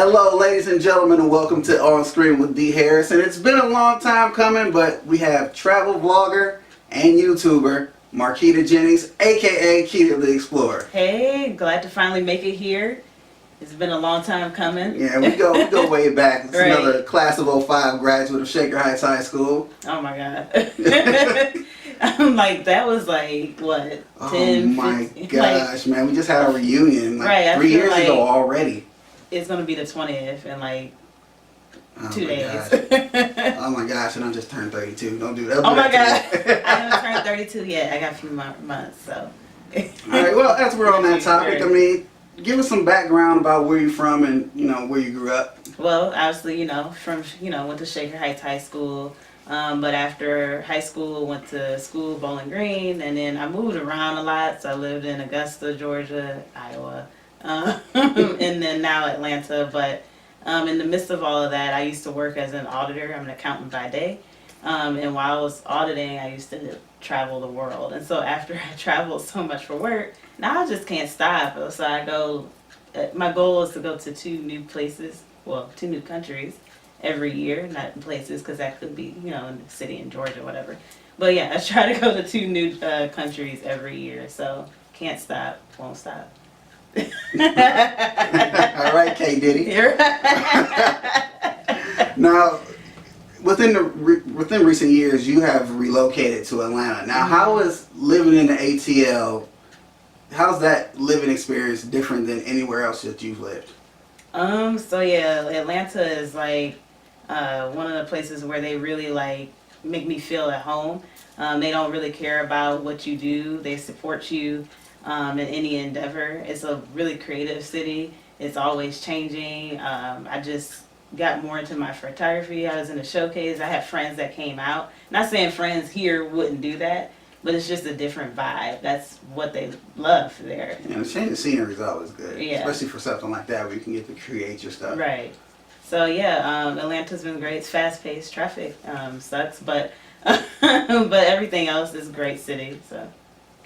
Hello, ladies and gentlemen, and welcome to On Screen with Dee Harris. And it's been a long time coming, but we have travel vlogger and YouTuber Marquita Jennings, aka Keita the Explorer. Hey, glad to finally make it here. It's been a long time coming. Yeah, we go way back. It's Right. another class of '05 graduate of Shaker Heights High School. Oh my God. I'm like, that was like, what, 10, Oh my 15? gosh, man. We just had a reunion Right, 3 years like ago already. It's going to be the 20th in like Oh 2 my days. gosh. Oh my gosh, and I just turned 32. Don't do that. Oh my God. I haven't turned 32 yet. I got a few months, so. Alright, well, as we're on that topic, I mean, give us some background about where you're from and, where you grew up. Well, obviously, went to Shaker Heights High School. But after high school, went to school Bowling Green, and then I moved around a lot. So I lived in Augusta, Georgia, Iowa, and then now Atlanta. But in the midst of all of that, I used to work as an auditor. I'm an accountant by day. And while I was auditing, I used to travel the world. And so after I traveled so much for work, now I just can't stop. So I go, my goal is to go to 2 new places, well, 2 new countries every year, not places because that could be, in the city in Georgia, whatever. But yeah, I try to go to 2 new countries every year. So can't stop, won't stop. All right, K. Diddy. Now, within recent years, you have relocated to Atlanta. Now, how is living in the ATL? How's that living experience different than anywhere else that you've lived? So yeah, Atlanta is like one of the places where they really like make me feel at home. They don't really care about what you do. They support you in any endeavor. It's a really creative city. It's always changing. I just got more into my photography. I was in a showcase. I had friends that came out. Not saying friends here wouldn't do that, but it's just a different vibe. That's what they love there. And the change of scenery is always good, Yeah. especially for something like that where you can get to create your stuff. Right. So yeah, Atlanta's been great. It's fast-paced. Traffic sucks, but but everything else is a great city. So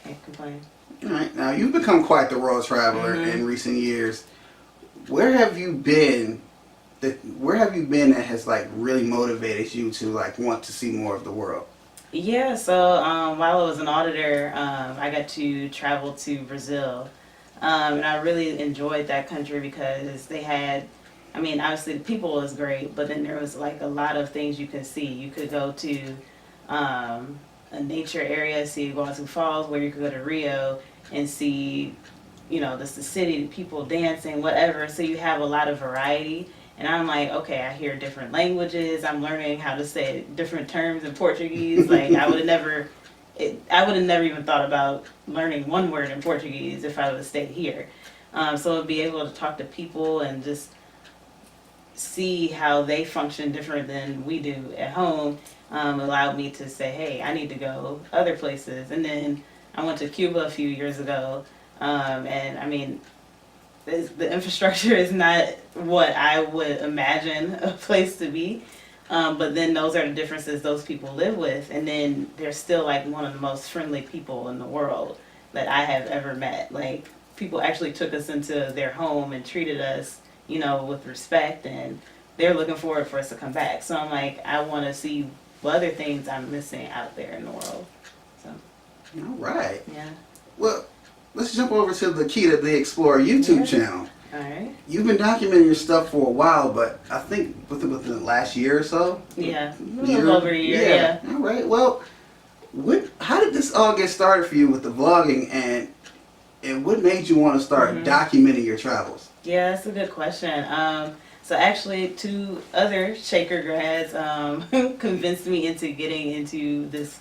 can't complain. All right. Now, you've become quite the world traveler in recent years. Where have you been? Where have you been that has like really motivated you to like want to see more of the world? Yeah, so while I was an auditor, I got to travel to Brazil, and I really enjoyed that country because they had, I mean, obviously the people was great, but then there was like a lot of things you could see. You could go to a nature area, see Iguazu Falls, where you could go to Rio and see, the city, the people dancing, whatever. So you have a lot of variety. And I'm like, okay, I hear different languages. I'm learning how to say different terms in Portuguese. Like I would have never even thought about learning one word in Portuguese if I would have stayed here. So to be able to talk to people and just see how they function different than we do at home allowed me to say, hey, I need to go other places. And then I went to Cuba a few years ago, and I mean, the infrastructure is not what I would imagine a place to be, but then those are the differences those people live with, and then they're still like one of the most friendly people in the world that I have ever met. Like people actually took us into their home and treated us, with respect, and they're looking forward for us to come back. So I'm like, I want to see what other things I'm missing out there in the world. So. All right. Yeah. Well, let's jump over to the Keita the Explorer YouTube channel. All right. You've been documenting your stuff for a while, but I think within the last year or so. Yeah, a little over a year. Yeah. All right. Well, how did this all get started for you with the vlogging, and what made you want to start documenting your travels? Yeah, that's a good question. So actually, 2 other Shaker grads convinced me into getting into this.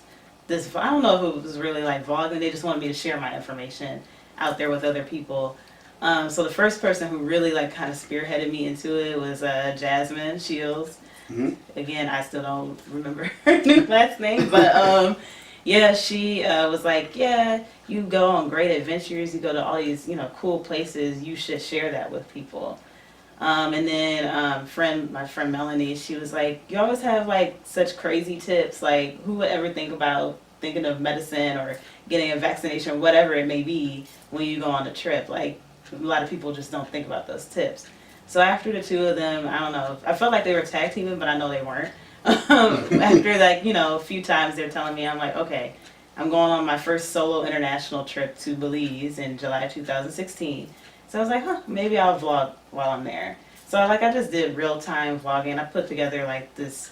I don't know if it was really like vlogging. They just wanted me to share my information out there with other people. So the first person who really like kind of spearheaded me into it was Jasmine Shields. Again, I still don't remember her new last name, but yeah, she was like, yeah, you go on great adventures, you go to all these cool places, you should share that with people. And then my friend Melanie, she was like, you always have like such crazy tips, like who would ever thinking of medicine or getting a vaccination, whatever it may be, when you go on a trip. Like a lot of people just don't think about those tips. So after the two of them, I don't know, I felt like they were tag teaming, but I know they weren't. After like, you know, a few times they're telling me, I'm like, okay, I'm going on my first solo international trip to Belize in July 2016. So I was like, maybe I'll vlog while I'm there. So like I just did real time vlogging. I put together like this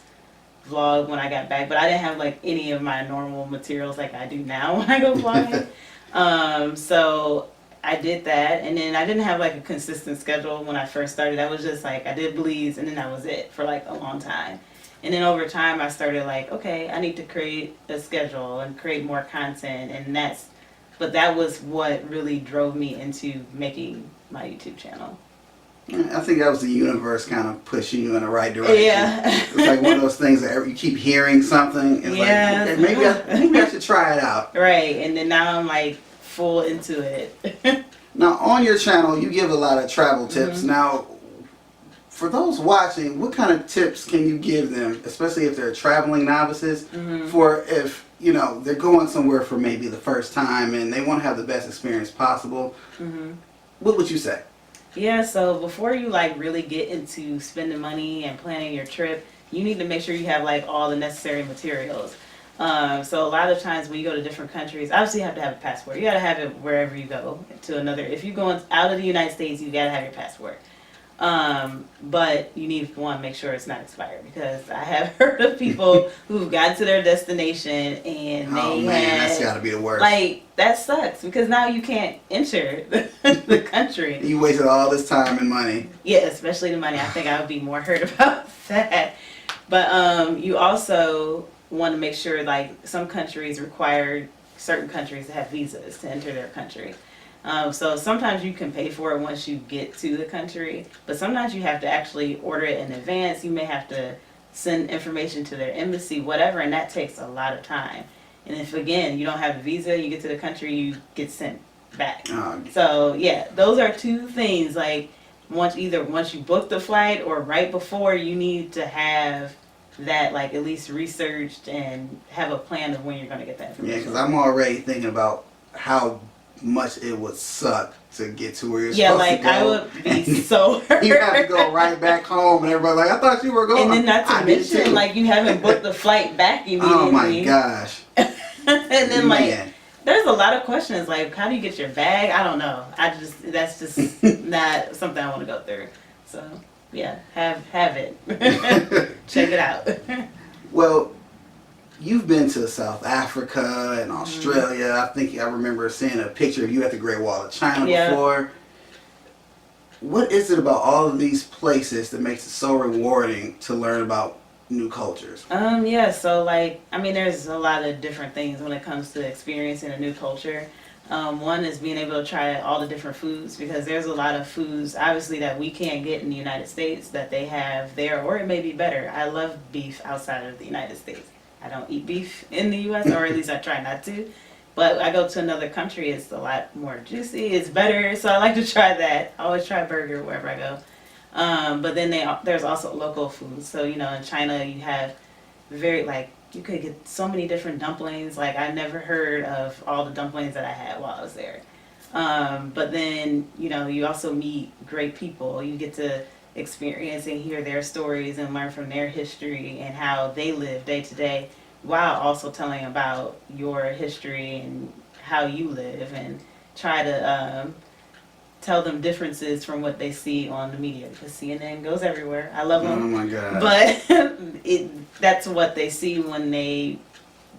vlog when I got back, but I didn't have like any of my normal materials like I do now when I go vlogging. So I did that, and then I didn't have like a consistent schedule when I first started. I was just like, I did Belize, and then that was it for like a long time. And then over time, I started like, okay, I need to create a schedule and create more content, and but that was what really drove me into making my YouTube channel. I think that was the universe kind of pushing you in the right direction. Yeah. It's like one of those things that you keep hearing something. It's like, okay, maybe I should try it out. Right, and then now I'm like full into it. Now, on your channel, you give a lot of travel tips. Mm-hmm. Now, for those watching, what kind of tips can you give them, especially if they're traveling novices, mm-hmm. for if, you know, they're going somewhere for maybe the first time and they want to have the best experience possible? Mm-hmm. What would you say? Yeah, so before you like really get into spending money and planning your trip, you need to make sure you have like all the necessary materials. So a lot of times when you go to different countries, obviously you have to have a passport. You got to have it wherever you go to another. If you're going out of the United States, you got to have your passport. But you need to make sure it's not expired, because I have heard of people who've gotten to their destination and that's got to be the worst. Like, that sucks, because now you can't enter the country. You wasted all this time and money. Yeah, especially the money. I think I would be more hurt about that. But you also want to make sure, like, some countries require certain countries to have visas to enter their country. So sometimes you can pay for it once you get to the country, but sometimes you have to actually order it in advance. You may have to send information to their embassy, whatever, and that takes a lot of time. And if, again, you don't have a visa, you get to the country, you get sent back. So, yeah, those are two things. Like, once you book the flight or right before, you need to have that, like, at least researched and have a plan of when you're going to get that information. Yeah, because I'm already thinking about how much it would suck to get to where you're supposed to go. I would be so hurt. You have to go right back home, and everybody's like, I thought you were going. And then not to mention, like, you haven't booked the flight back immediately. Oh my gosh. And then, like, there's a lot of questions, like, how do you get your bag? I don't know. That's just not something I want to go through. So, yeah, have it. Check it out. Well, you've been to South Africa and Australia. Mm-hmm. I think I remember seeing a picture of you at the Great Wall of China before. What is it about all of these places that makes it so rewarding to learn about new cultures? So, like, I mean, there's a lot of different things when it comes to experiencing a new culture. One is being able to try all the different foods, because there's a lot of foods, obviously, that we can't get in the United States that they have there, or it may be better. I love beef outside of the United States. I don't eat beef in the U.S., or at least I try not to. But I go to another country, it's a lot more juicy, it's better, so I like to try that. I always try a burger wherever I go. But then there's also local foods. So, you know, in China you have you could get so many different dumplings. Like, I never heard of all the dumplings that I had while I was there. But then, you know, you also meet great people. You get to experience and hear their stories and learn from their history and how they live day to day, while also telling about your history and how you live, and try to tell them differences from what they see on the media, because CNN goes everywhere. I love them. Oh my God. But that's what they see when they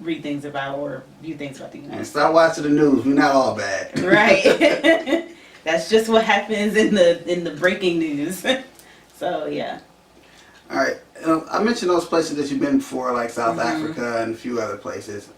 read things about or view things about the United States. Stop watching the news. We're not all bad. Right. That's just what happens in the breaking news. So, yeah. All right. I mentioned those places that you've been before, like South Africa and a few other places.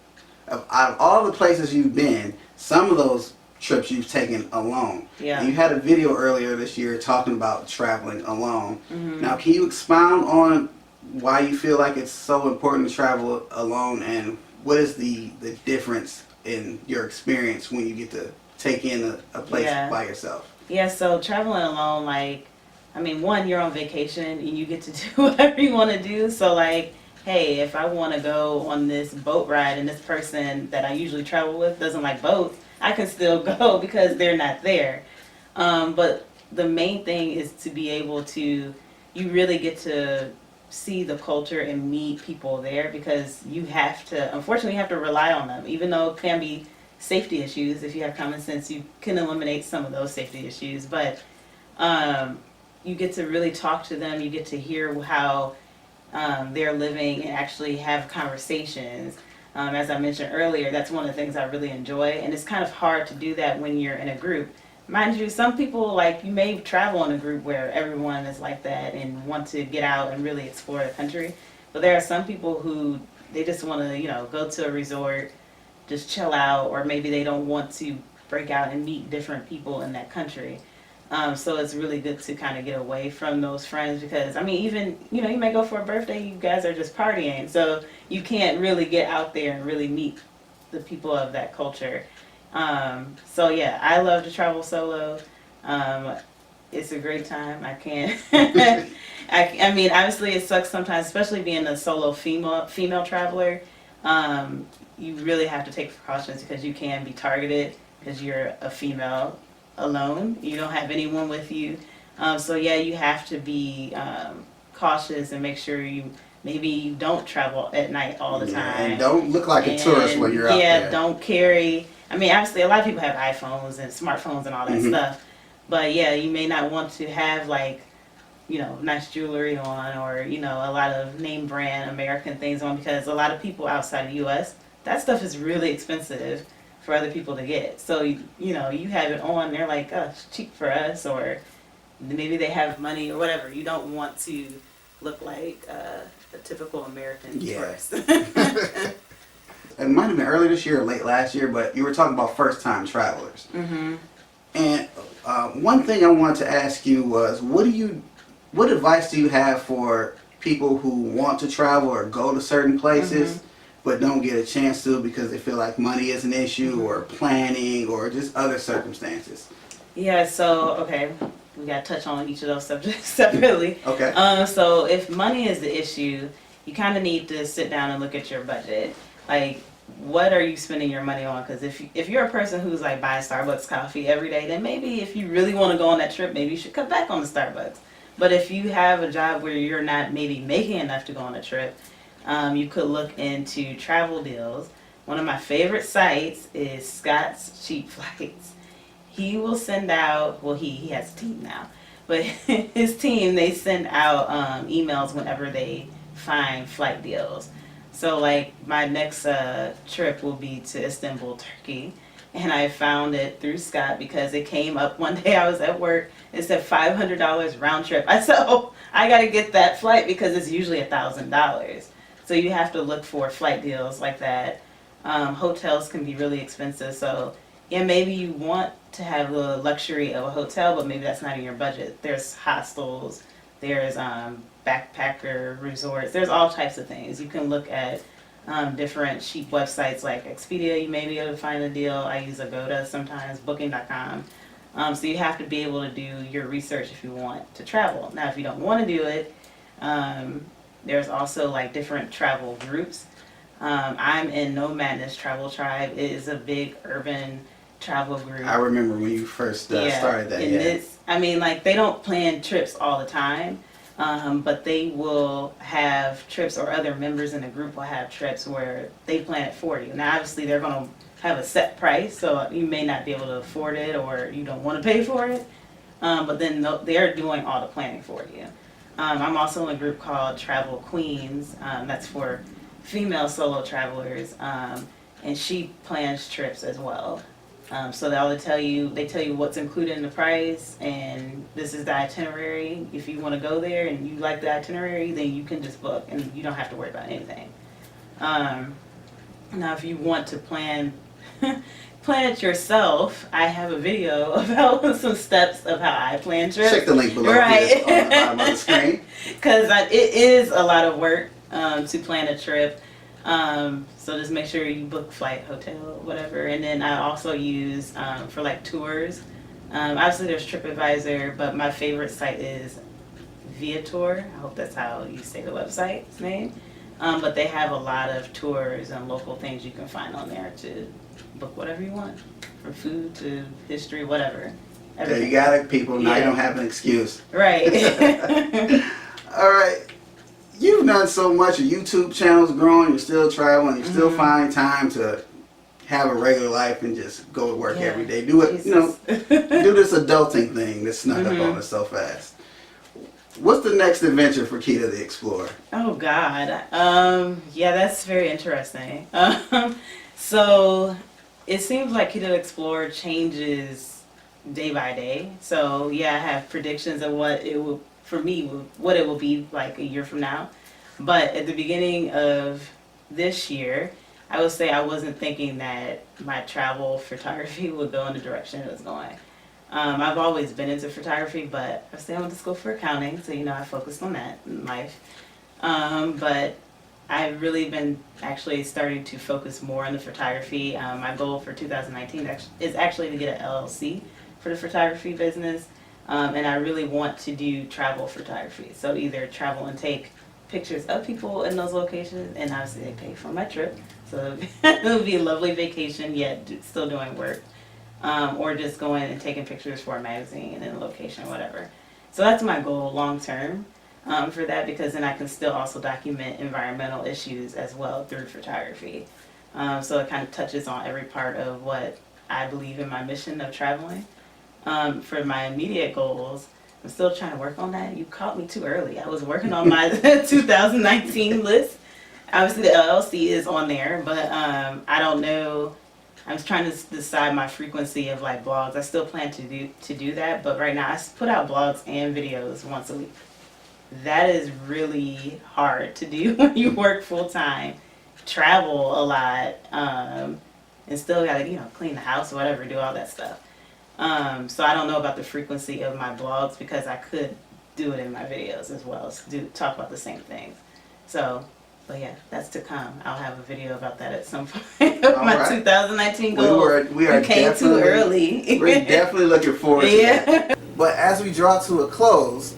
Out of all the places you've been, some of those trips you've taken alone. Yeah. And you had a video earlier this year talking about traveling alone. Mm-hmm. Now, can you expound on why you feel like it's so important to travel alone, and what is the difference in your experience when you get to take in a place by yourself? Yeah, so traveling alone, like, I mean, one, you're on vacation and you get to do whatever you want to do. So, like, hey, if I want to go on this boat ride and this person that I usually travel with doesn't like boats, I can still go because they're not there. But the main thing is to be able to, you really get to see the culture and meet people there, because unfortunately you have to rely on them, even though it can be safety issues. If you have common sense, you can eliminate some of those safety issues, but you get to really talk to them, you get to hear how they're living and actually have conversations. As I mentioned earlier, that's one of the things I really enjoy, and it's kind of hard to do that when you're in a group. Mind you, some people, like, you may travel in a group where everyone is like that and want to get out and really explore the country, but there are some people who, they just want to, go to a resort, just chill out, or maybe they don't want to break out and meet different people in that country. So it's really good to kind of get away from those friends, because, I mean, even, you may go for a birthday, you guys are just partying, so you can't really get out there and really meet the people of that culture. So yeah, I love to travel solo. It's a great time. I can't, I mean, obviously it sucks sometimes, especially being a solo female traveler. You really have to take precautions, because you can be targeted because you're a female alone. You don't have anyone with you. So yeah, you have to be cautious and make sure maybe you don't travel at night all the time. And don't look like a tourist when you're out there. Yeah, don't carry. I mean, obviously a lot of people have iPhones and smartphones and all that stuff. But yeah, you may not want to have, like, nice jewelry on, or, a lot of name brand American things on, because a lot of people outside the U.S., that stuff is really expensive for other people to get. So, you have it on, they're like, oh, it's cheap for us, or maybe they have money or whatever. You don't want to look like a typical American tourist. It might have been early this year or late last year, but you were talking about first-time travelers. And one thing I wanted to ask you was, what advice do you have for people who want to travel or go to certain places but don't get a chance to because they feel like money is an issue, or planning, or just other circumstances? Yeah, so, okay, we got to touch on each of those subjects separately. Okay. So if money is the issue, you kind of need to sit down and look at your budget. Like, what are you spending your money on? Because if you're a person who's like buying Starbucks coffee every day, then maybe if you really want to go on that trip, maybe you should cut back on the Starbucks. But if you have a job where you're not maybe making enough to go on a trip, you could look into travel deals. One of my favorite sites is Scott's Cheap Flights. He will send out, well, he has a team now, but his team, they send out emails whenever they find flight deals. So, like, my next trip will be to Istanbul, Turkey, and I found it through Scott because it came up one day. I was at work. It said $500 round trip. I said, oh, I got to get that flight because it's usually $1,000. So you have to look for flight deals like that. Hotels can be really expensive. So, yeah, maybe you want to have the luxury of a hotel, but maybe that's not in your budget. There's hostels. There's backpacker resorts. There's all types of things. You can look at different cheap websites like Expedia. You may be able to find a deal. I use Agoda sometimes, Booking.com. So you have to be able to do your research if you want to travel. Now, if you don't want to do it, there's also like different travel groups. I'm in No Madness Travel Tribe. It is a big urban travel group. I remember when you first started that. And I mean, like, they don't plan trips all the time, but they will have trips, or other members in the group will have trips where they plan it for you. Now, obviously, they're going to have a set price, so you may not be able to afford it, or you don't want to pay for it, but then they're doing all the planning for you. I'm also in a group called Travel Queens. That's for female solo travelers, and she plans trips as well. So they tell you what's included in the price, and this is the itinerary. If you want to go there and you like the itinerary, then you can just book, and you don't have to worry about anything. Now, if you want to plan it yourself, I have a video about some steps of how I plan trips. Check the link below. Right. On the bottom of the screen. Because it is a lot of work to plan a trip. So just make sure you book flight, hotel, whatever. And then I also use for like tours. Obviously there's TripAdvisor, but my favorite site is Viator. I hope that's how you say the website's name. But they have a lot of tours and local things you can find on there to book whatever you want, from food to history, whatever. There you got it, people. Now you don't have an excuse. Right. All right. You've done so much. Your YouTube channel's growing. You're still traveling. You still find time to have a regular life and just go to work every day. Do it, do this adulting thing that snuck up on us so fast. What's the next adventure for Keita the Explorer? Oh God. Yeah, that's very interesting. So it seems like Keita the Explorer changes day by day. So yeah, I have predictions of what it will, for me, what it will be like a year from now. But at the beginning of this year, I would say I wasn't thinking that my travel photography would go in the direction it was going. I've always been into photography, but I stayed to school for accounting, so I focused on that in life. But I've really been actually starting to focus more on the photography. My goal for 2019 is actually to get an LLC for the photography business, and I really want to do travel photography. So either travel and take pictures of people in those locations, and obviously they pay for my trip, so it'll be a lovely vacation yet still doing work. Or just going and taking pictures for a magazine in a location, whatever. So that's my goal long term for that, because then I can still also document environmental issues as well through photography. So it kind of touches on every part of what I believe in my mission of traveling. For my immediate goals, I'm still trying to work on that. You caught me too early. I was working on my 2019 list. Obviously the LLC is on there, but I don't know. I'm trying to decide my frequency of like blogs. I still plan to do that, but right now I put out blogs and videos once a week. That is really hard to do when you work full time, travel a lot, and still gotta clean the house or whatever, do all that stuff. So I don't know about the frequency of my blogs, because I could do it in my videos as well as talk about the same things. So. But yeah, that's to come. I'll have a video about that at some point. My 2019 goals. We are came too early. We're definitely looking forward to that. But as we draw to a close,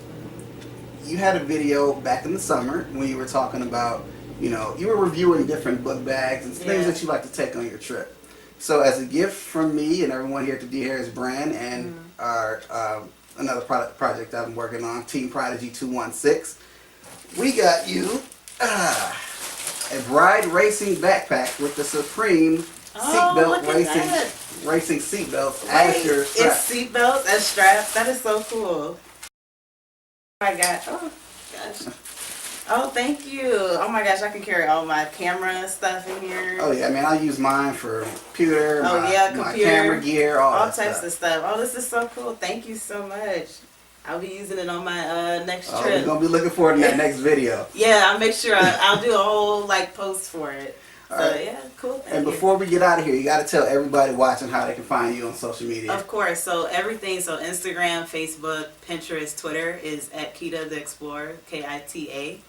you had a video back in the summer when you were talking about, you were reviewing different book bags and things that you like to take on your trip. So as a gift from me and everyone here at the Dee Harris Brand and our another project I've been working on, Team Prodigy 216, we got you a Bride Racing backpack with the Supreme seatbelt racing seatbelts as your strap. It's seatbelts as straps. That is so cool. Oh my god. Oh gosh. Oh, thank you. Oh my gosh, I can carry all my camera stuff in here. Oh yeah, I use mine for computer, computer, my camera gear, all that types of stuff. Oh, this is so cool. Thank you so much. I'll be using it on my next trip. We're going to be looking forward to that next video. Yeah, I'll make sure I'll do a whole post for it. All right. Yeah, cool. And before we get out of here, you got to tell everybody watching how they can find you on social media. Of course. So everything, Instagram, Facebook, Pinterest, Twitter is at Keita the Explorer, K-I-T-A,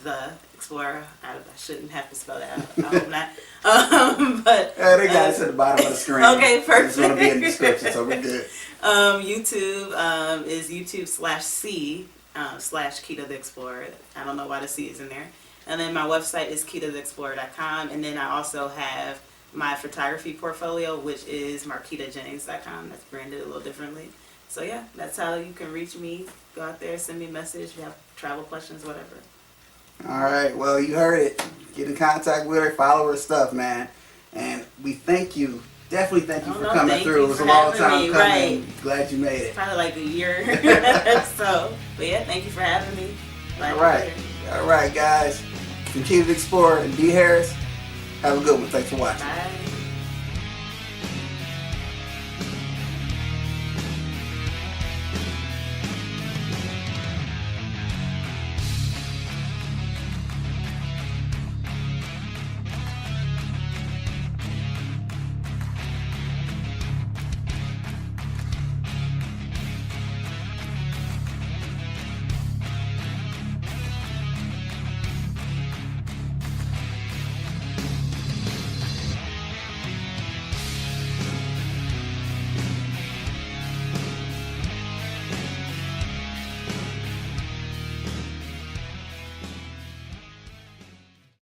the Explorer. I shouldn't have to spell that out. I hope not. But they got it at the bottom of the screen. Okay, perfect. It's going to be in the description, so we're good. YouTube is YouTube/C /Keita the Explorer. I don't know why the C is in there. And then my website is KeitaTheExplorer.com. And then I also have my photography portfolio, which is MarquitaJennings.com. That's branded a little differently. So yeah, that's how you can reach me. Go out there, send me a message if you have travel questions, whatever. All right. Well, you heard it. Get in contact with her. Follow her stuff, man. And we thank you. Definitely thank you for coming through. It was a long time coming. Right. Glad you made it. Probably like a year. But yeah, thank you for having me. All right, guys. From Keita the Explorer and Dee Harris, have a good one. Thanks for watching. Bye.